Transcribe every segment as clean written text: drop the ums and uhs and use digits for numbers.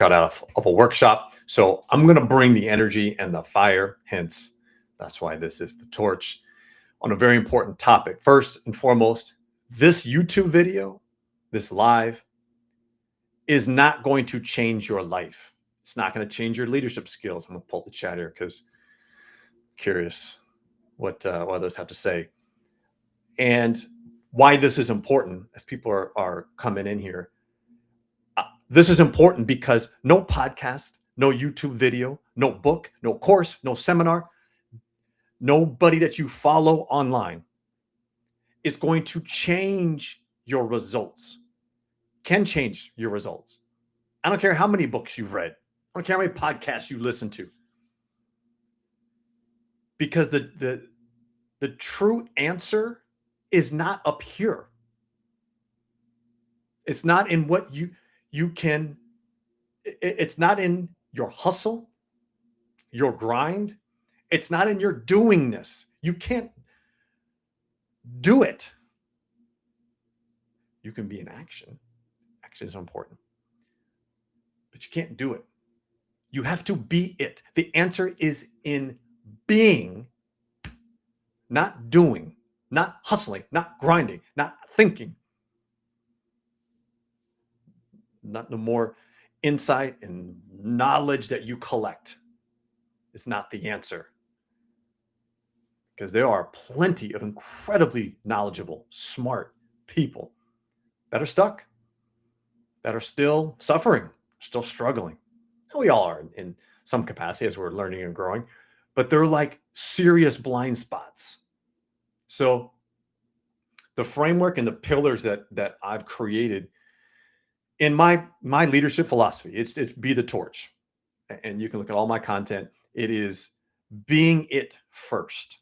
got out of a workshop. So I'm going to bring the energy and the fire. Hence, that's why this is the torch on a very important topic. First and foremost, this YouTube video, this live, is not going to change your life. It's not going to change your leadership skills. I'm going to pull the chat here because I'm curious what others have to say. And why this is important as people are coming in here. This is important because no podcast, no YouTube video, no book, no course, no seminar, nobody that you follow online is going to change your results, can change your results. I don't care how many books you've read. I don't care how many podcasts you listen to. Because the true answer is not up here. It's not in what you can, it's not in your hustle, your grind. It's not in your doingness. You can't do it. You can be in action. Action is important. But you can't do it. You have to be it. The answer is in being, not doing, not hustling, not grinding, not thinking. Not the more insight and knowledge that you collect is not the answer. Because there are plenty of incredibly knowledgeable, smart people that are stuck, that are still suffering, still struggling. We all are in some capacity as we're learning and growing, but they're like serious blind spots. So the framework and the pillars that I've created in my leadership philosophy, it's be the torch. And you can look at all my content. It is being it first.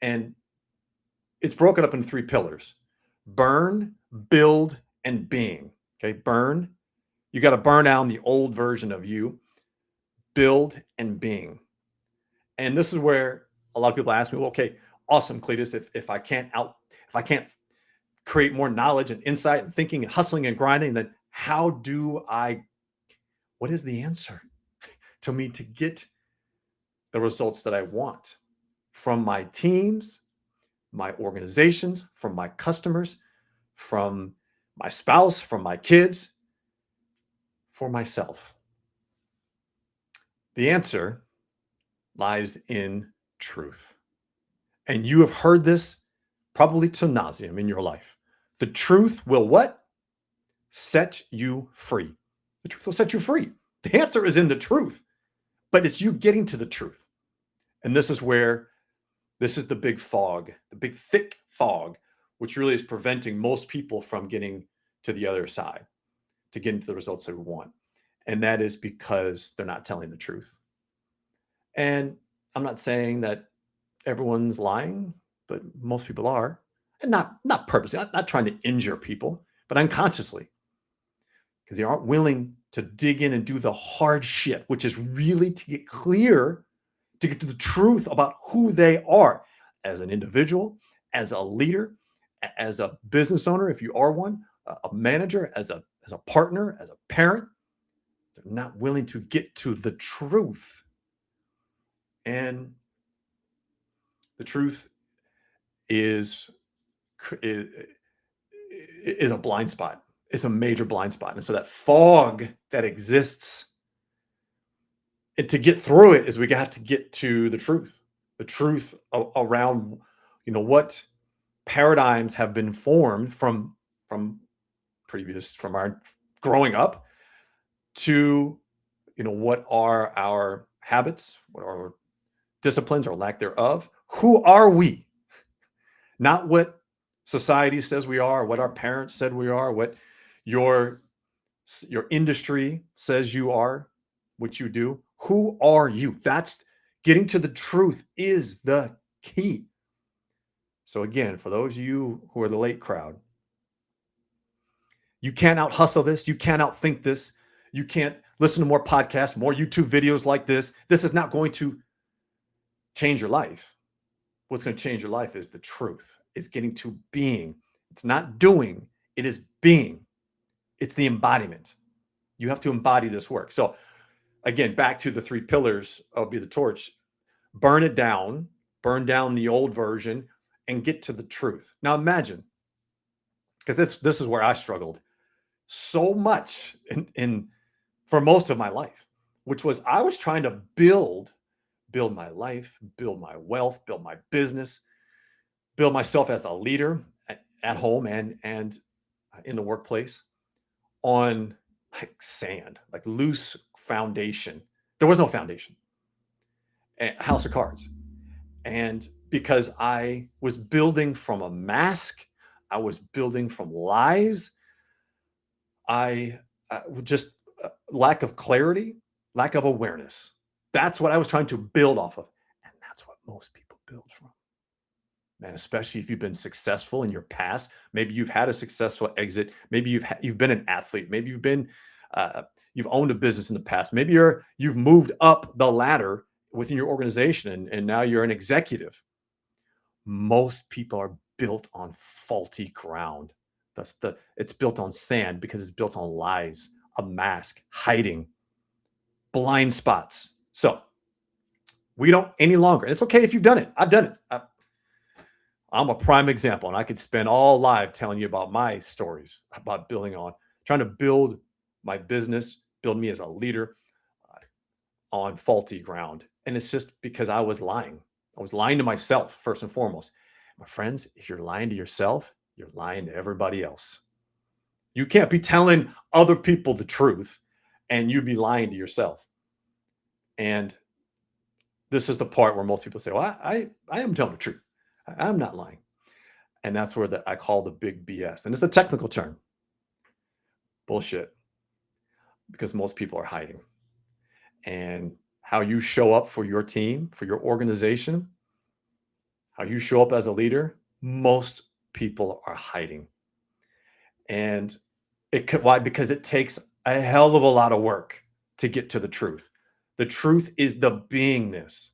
And it's broken up into 3 pillars: burn, build, and being. Okay, burn. You got to burn out the old version of you. Build and being. And this is where a lot of people ask me, well, okay, awesome, Cletus, if I can't create more knowledge and insight and thinking and hustling and grinding, then what is the answer to me to get the results that I want from my teams, my organizations, from my customers, from my spouse, from my kids, for myself? The answer lies in truth. And you have heard this probably to nauseam in your life. The truth will what? Set you free. The truth will set you free. The answer is in the truth, but it's you getting to the truth. And this is the big fog, the big thick fog, which really is preventing most people from getting to the other side, to get into the results they want. And that is because they're not telling the truth. And I'm not saying that everyone's lying, but most people are. And not purposely, not trying to injure people, but unconsciously. Because they aren't willing to dig in and do the hard shit, which is really to get clear, to get to the truth about who they are as an individual, as a leader, as a business owner, if you are one, a manager, as a partner, as a parent. They're not willing to get to the truth. And the truth is a blind spot. It's a major blind spot. And so that fog that exists, and to get through it is we have to get to the truth around, what paradigms have been formed from our growing up to, what are our habits, what are our disciplines or lack thereof. Who are we? Not what society says we are, what our parents said we are, what your industry says you are, what you do. Who are you? That's getting to the truth is the key. So again, for those of you who are the late crowd, you can't out hustle this. You can't outthink this. You can't listen to more podcasts, more YouTube videos like this. This is not going to change your life. What's going to change your life is the truth. It's getting to being. It's not doing. It is being. It's the embodiment. You have to embody this work. So again, back to the 3 pillars of Be the Torch. Burn it down, burn down the old version, and get to the truth. Now imagine, because this is where I struggled so much in for most of my life, which was I was trying to build my life, build my wealth, build my business, build myself as a leader at home and in the workplace on like sand, like loose foundation. There was no foundation. A house of cards. And because I was building from a mask, I was building from lies, I just lack of clarity, lack of awareness. That's what I was trying to build off of. And that's what most people build from. Man, especially if you've been successful in your past. Maybe you've had a successful exit. Maybe you've been an athlete. Maybe you've owned a business in the past. Maybe you've moved up the ladder within your organization and now you're an executive. Most people are built on faulty ground. It's built on sand because it's built on lies, a mask, hiding, blind spots. So we don't any longer. It's okay if you've done it. I've done it. I'm a prime example, and I could spend all live telling you about my stories about trying to build my business, build me as a leader on faulty ground. And it's just because I was lying. I was lying to myself, first and foremost. My friends, if you're lying to yourself, you're lying to everybody else. You can't be telling other people the truth and you be lying to yourself. And this is the part where most people say, well, I am telling the truth. I'm not lying. And that's where I call the big BS. And it's a technical term. Bullshit. Because most people are hiding. And how you show up for your team, for your organization, how you show up as a leader, most people are hiding. And why? Because it takes a hell of a lot of work to get to the truth. The truth is the beingness.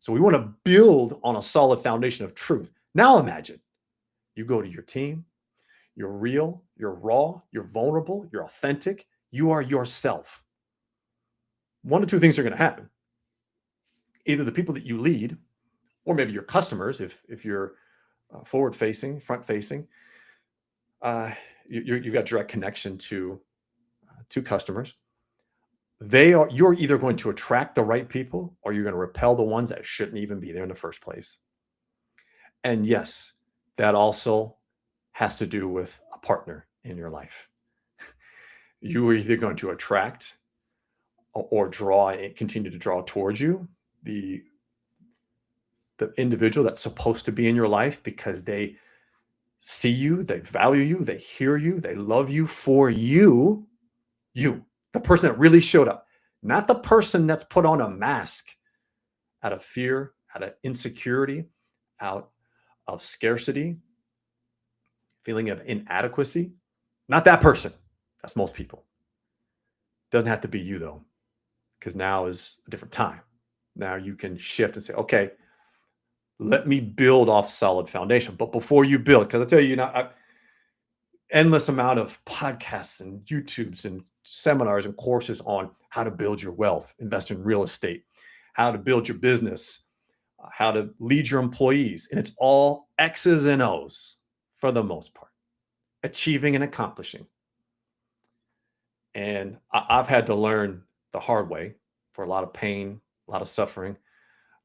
So we want to build on a solid foundation of truth. Now imagine you go to your team, you're real, you're raw, you're vulnerable, you're authentic, you are yourself. One of two things are going to happen. Either the people that you lead, or maybe your customers, if you're forward facing, front facing, you've got direct connection to customers. You're either going to attract the right people or you're going to repel the ones that shouldn't even be there in the first place. And yes, that also has to do with a partner in your life. You are either going to attract or continue to draw towards you the individual that's supposed to be in your life because they see you, they value you, they hear you, they love you for you, the person that really showed up, not the person that's put on a mask out of fear, out of insecurity, out of scarcity, feeling of inadequacy. Not that person. That's most people. Doesn't have to be you though, because now is a different time. Now you can shift and say, okay, let me build off solid foundation. But before you build, because I tell you, endless amount of podcasts and YouTubes and seminars and courses on how to build your wealth, invest in real estate, how to build your business, how to lead your employees. And it's all X's and O's for the most part, achieving and accomplishing. And I've had to learn the hard way for a lot of pain, a lot of suffering,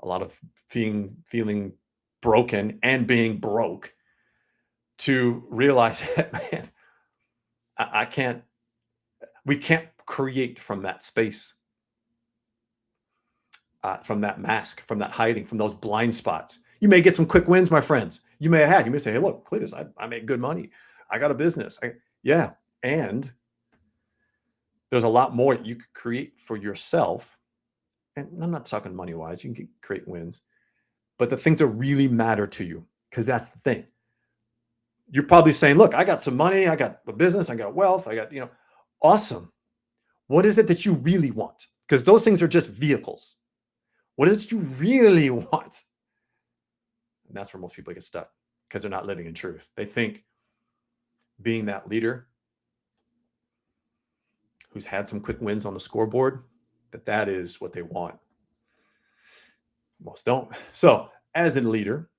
a lot of feeling broken and being broke, to realize that, man, we can't create from that space, from that mask, from that hiding, from those blind spots. You may get some quick wins, my friends. You may say, hey, look, Cletus, I make good money. I got a business. And there's a lot more that you could create for yourself. And I'm not talking money wise, you can create wins, but the things that really matter to you, because that's the thing. You're probably saying, look, I got some money, I got a business, I got wealth, I got, awesome. What is it that you really want? Because those things are just vehicles. What is it you really want? And that's where most people get stuck, because they're not living in truth. They think being that leader who's had some quick wins on the scoreboard, that is what they want. Most don't. So as a leader,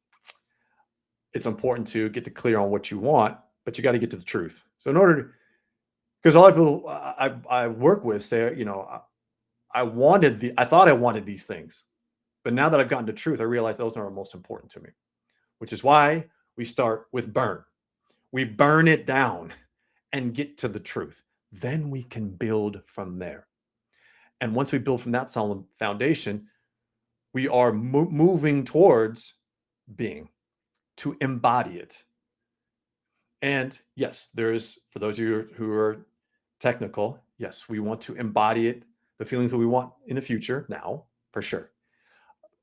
it's important to get to clear on what you want, but you got to get to the truth. So in order to, because a lot of people I work with say, I thought I wanted these things, but now that I've gotten to truth, I realize those are most important to me, which is why we start with burn. We burn it down and get to the truth. Then we can build from there. And once we build from that solid foundation, we are moving towards being, to embody it. And yes, there's, for those of you who are technical, yes, we want to embody it, the feelings that we want in the future now, for sure.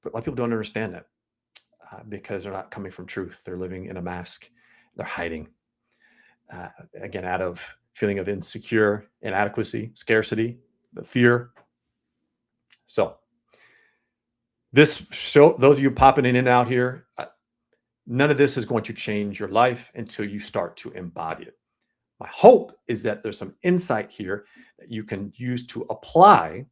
But a lot of people don't understand that because they're not coming from truth. They're living in a mask. They're hiding. Again, out of feeling of insecure, inadequacy, scarcity, the fear. So this show, those of you popping in and out here, none of this is going to change your life until you start to embody it. My hope is that there's some insight here that you can use to apply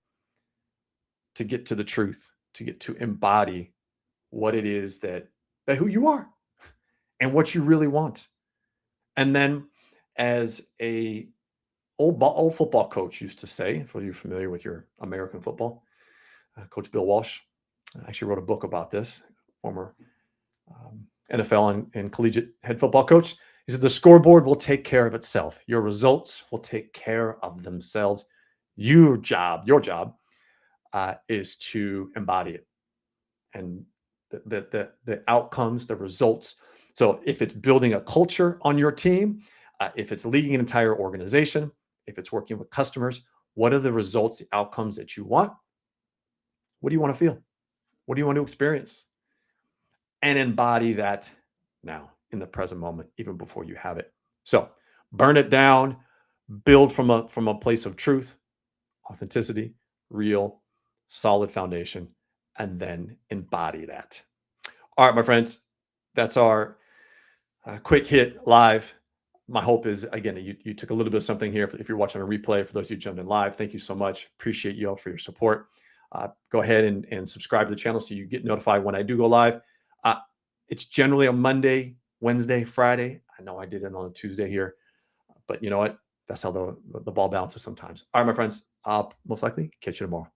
to get to the truth, to get to embody what it is that who you are and what you really want. And then, as a old football coach used to say, for you familiar with your American football, Coach Bill Walsh actually wrote a book about this, former NFL and collegiate head football coach. He said, the scoreboard will take care of itself. Your results will take care of themselves. Your job is to embody it. And the outcomes, the results. So if it's building a culture on your team, if it's leading an entire organization, if it's working with customers, what are the results, the outcomes that you want? What do you want to feel? What do you want to experience? And embody that now in the present moment, even before you have it. So burn it down, build from a place of truth, authenticity, real, solid foundation, and then embody that. All right, my friends, that's our quick hit live. My hope is, again, you took a little bit of something here. If you're watching a replay, for those of you who jumped in live, thank you so much. Appreciate you all for your support. Go ahead and subscribe to the channel so you get notified when I do go live. It's generally a Monday, Wednesday, Friday. I know I did it on a Tuesday here, but you know what? That's how the ball bounces sometimes. All right, my friends, I'll most likely catch you tomorrow.